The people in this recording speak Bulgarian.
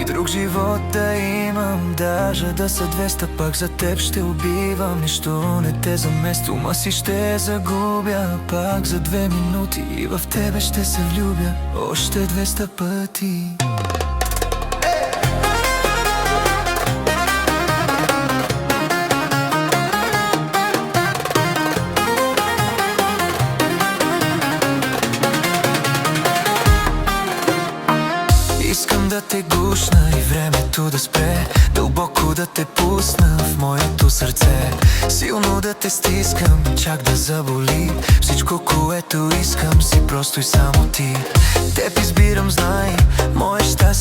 И друг живот да имам, даже да са 200, пак за теб ще убивам. Нищо не те замести, ума си ще загубя. Пак за 2 минути и в тебе ще се влюбя още 200 пъти. Искам да те гушна и времето да спре, дълбоко да те пусна в моето сърце, силно да те стискам, чак да заболи. Всичко, което искам, си просто и само ти. Теб избирам, знай, мое щастие